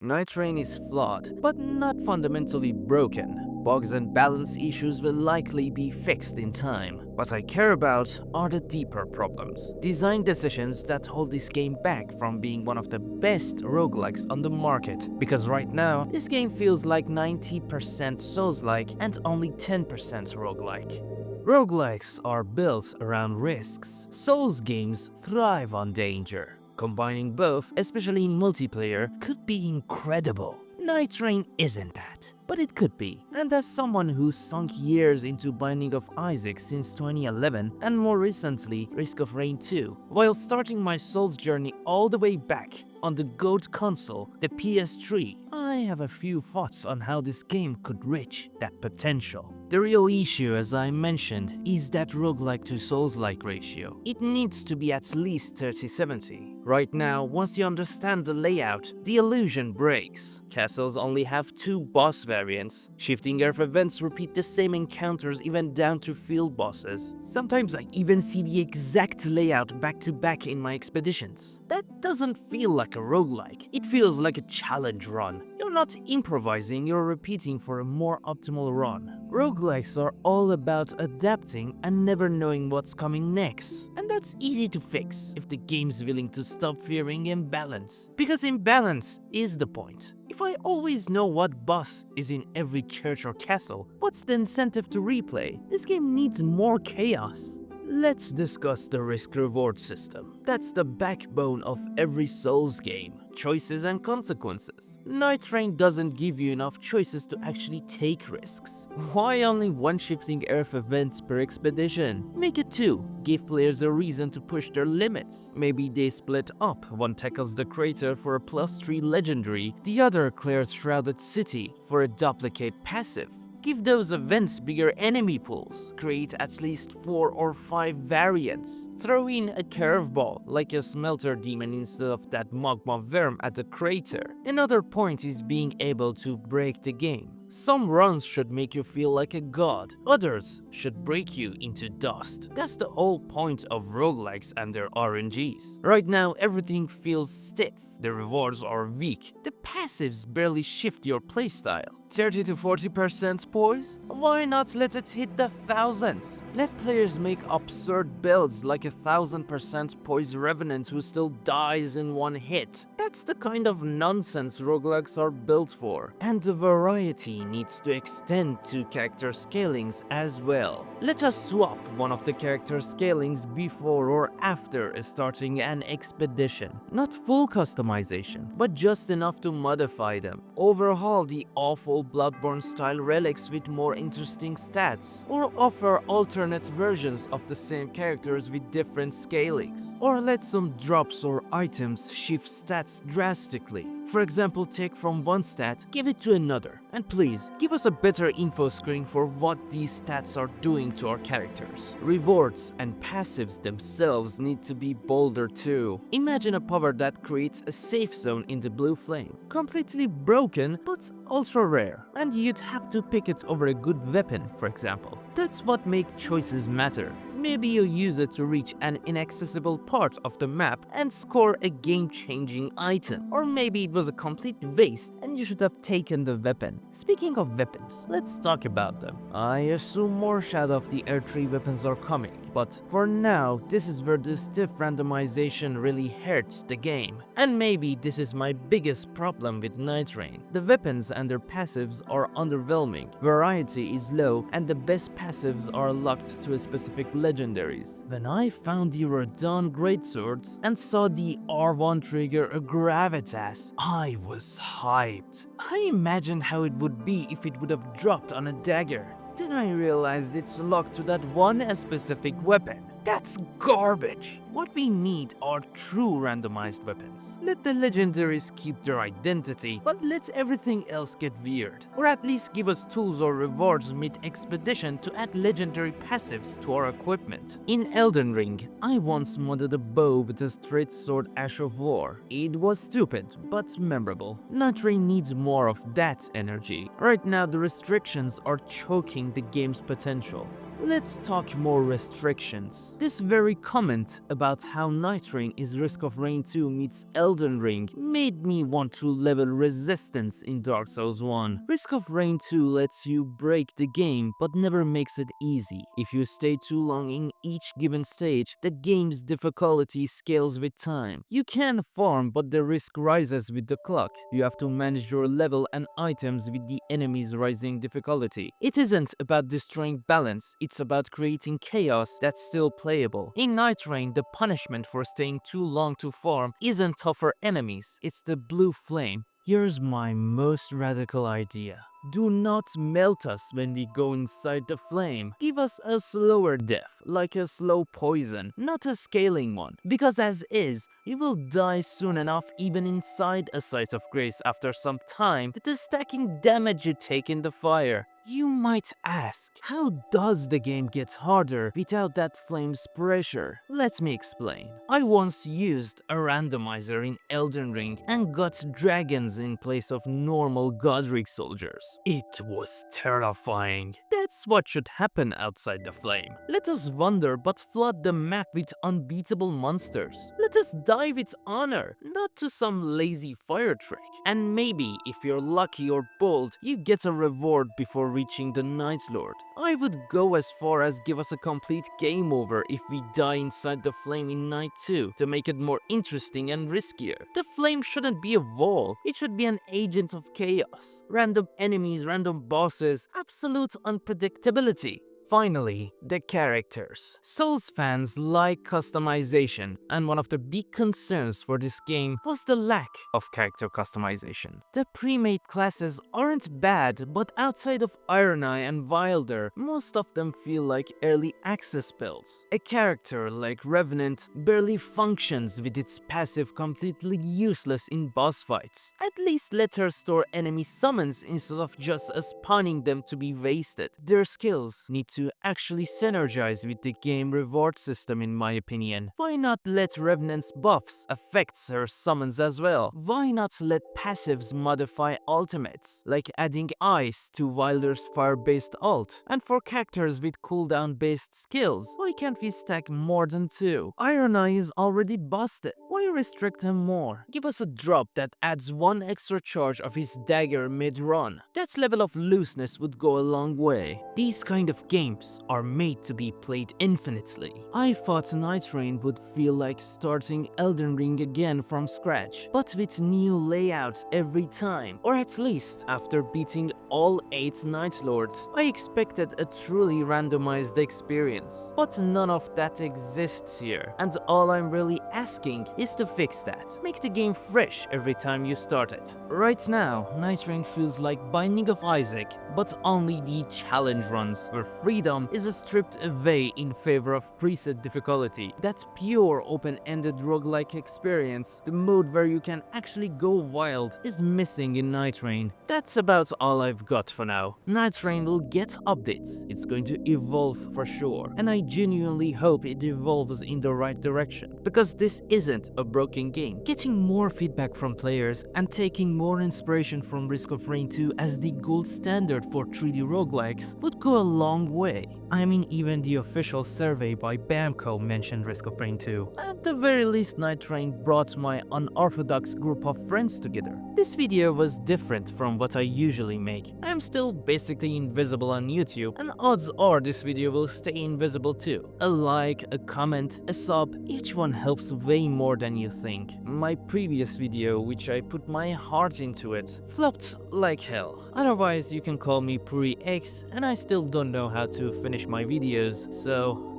Nightreign is flawed, but not fundamentally broken. Bugs and balance issues will likely be fixed in time. What I care about are the deeper problems. Design decisions that hold this game back from being one of the best roguelikes on the market. Because right now, this game feels like 90% Soulslike and only 10% roguelike. Roguelikes are built around risks. Souls games thrive on danger. Combining both, especially in multiplayer, could be incredible. Nightreign isn't that, but it could be. And as someone who's sunk years into Binding of Isaac since 2011 and more recently Risk of Rain 2, while starting my Souls journey all the way back on the GOAT console, the PS3, I have a few thoughts on how this game could reach that potential. The real issue, as I mentioned, is that roguelike to Souls-like ratio. It needs to be at least 30-70. Right now, once you understand the layout, the illusion breaks. Castles only have 2 boss variants. Shifting earth events repeat the same encounters even down to field bosses. Sometimes I even see the exact layout back to back in my expeditions. That doesn't feel like a roguelike. It feels like a challenge run. You're not improvising, you're repeating for a more optimal run. Roguelikes are all about adapting and never knowing what's coming next. And that's easy to fix if the game's willing to stop fearing imbalance. Because imbalance is the point. If I always know what boss is in every church or castle, what's the incentive to replay? This game needs more chaos. Let's discuss the risk-reward system. That's the backbone of every Souls game. Choices and consequences. Nightreign doesn't give you enough choices to actually take risks. Why only 1 shifting earth events per expedition? Make it 2. Give players a reason to push their limits. Maybe they split up. One tackles the crater for a +3 legendary, the other clears Shrouded City for a duplicate passive. Give those events bigger enemy pools. Create at least 4 or 5 variants. Throw in a curveball, like a smelter demon instead of that magma worm at the crater. Another point is being able to break the game. Some runs should make you feel like a god, others should break you into dust. That's the whole point of roguelikes and their RNGs. Right now, everything feels stiff, the rewards are weak, the passives barely shift your playstyle. 30-40% poise? Why not let it hit the thousands? Let players make absurd builds like a 1000% poise revenant who still dies in 1 hit. That's the kind of nonsense roguelikes are built for. And the variety needs to extend to character scalings as well. Let us swap one of the character scalings before or after starting an expedition. Not full customization, but just enough to modify them. Overhaul the awful Bloodborne style relics with more interesting stats, or offer alternate versions of the same characters with different scalings. Or let some drops or items shift stats drastically. For example, take from one stat, give it to another. And please, give us a better info screen for what these stats are doing to our characters. Rewards and passives themselves need to be bolder too. Imagine a power that creates a safe zone in the blue flame. Completely broken, but ultra rare. And you'd have to pick it over a good weapon, for example. That's what makes choices matter. Maybe you use it to reach an inaccessible part of the map and score a game-changing item. Or maybe it was a complete waste and you should have taken the weapon. Speaking of weapons, let's talk about them. I assume more Shadow of the Earth 3 weapons are coming, but for now, this is where the stiff randomization really hurts the game. And maybe this is my biggest problem with Nightreign. The weapons and their passives are underwhelming, variety is low, and the best passives are locked to a specific legendaries. When I found the Radon Greatswords and saw the R1 trigger a gravitas, I was hyped. I imagined how it would be if it would have dropped on a dagger. Then I realized it's locked to that one specific weapon. That's garbage. What we need are true randomized weapons. Let the legendaries keep their identity, but let everything else get weird. Or at least give us tools or rewards mid-expedition to add legendary passives to our equipment. In Elden Ring, I once modded a bow with a straight sword Ash of War. It was stupid, but memorable. Nightreign needs more of that energy. Right now, the restrictions are choking the game's potential. let's talk more restrictions. This very comment about how Nightreign is Risk of Rain 2 meets Elden Ring made me want to level resistance in Dark Souls 1. Risk of Rain 2 lets you break the game but never makes it easy. If you stay too long in each given stage, the game's difficulty scales with time. You can farm, but the risk rises with the clock. You have to manage your level and items with the enemy's rising difficulty. It isn't about destroying balance, it's about creating chaos that's still playable. In Nightreign, the punishment for staying too long to farm isn't tougher enemies, it's the blue flame. Here's my most radical idea. Do not melt us when we go inside the flame. Give us a slower death, like a slow poison, not a scaling one. Because as is, you will die soon enough even inside a site of grace after some time with the stacking damage you take in the fire. You might ask, how does the game get harder without that flame's pressure? Let me explain. I once used a randomizer in Elden Ring and got dragons in place of normal Godric soldiers. It was terrifying. That's what should happen outside the flame. Let us wander but flood the map with unbeatable monsters. Let us die with honor, not to some lazy fire trick. And maybe, if you're lucky or bold, you get a reward before reaching the Night Lord. I would go as far as give us a complete game over if we die inside the flame in Night 2 to make it more interesting and riskier. The flame shouldn't be a wall, it should be an agent of chaos. Random enemies, random bosses, absolute unpredictability. Finally, the characters. Souls fans like customization, and one of the big concerns for this game was the lack of character customization. The pre-made classes aren't bad, but outside of Iron Eye and Wilder, most of them feel like early access builds. A character like Revenant barely functions with its passive completely useless in boss fights. At least let her store enemy summons instead of just spawning them to be wasted. Their skills need to actually synergize with the game reward system, in my opinion. Why not let Revenant's buffs affect her summons as well? Why not let passives modify ultimates, like adding ice to Wilder's fire-based ult? And for characters with cooldown-based skills, why can't we stack more than 2? Iron Eye is already busted. Why restrict him more? Give us a drop that adds 1 extra charge of his dagger mid-run. That level of looseness would go a long way. These kind of games are made to be played infinitely. I thought Nightreign would feel like starting Elden Ring again from scratch, but with new layouts every time. Or at least, after beating all 8 Night Lords, I expected a truly randomized experience. But none of that exists here, and all I'm really asking is to fix that. Make the game fresh every time you start it. Right now, Nightreign feels like Binding of Isaac, but only the challenge runs, where freedom is stripped away in favor of preset difficulty. That pure open-ended roguelike experience, the mode where you can actually go wild, is missing in Nightreign. That's about all I've got for now. Nightreign will get updates, it's going to evolve for sure, and I genuinely hope it evolves in the right direction, because this isn't a broken game. Getting more feedback from players and taking more inspiration from Risk of Rain 2 as the gold standard for 3D roguelikes would go a long way. I mean, even the official survey by Bamco mentioned Risk of Rain 2. At the very least, Nightreign brought my unorthodox group of friends together. This video was different from what I usually make. I'm still basically invisible on YouTube, and odds are this video will stay invisible too. A like, a comment, a sub, each one helps way more than you think. My previous video, which I put my heart into it, flopped like hell. Otherwise, you can call me PoorY, and I still don't know how to finish my videos, so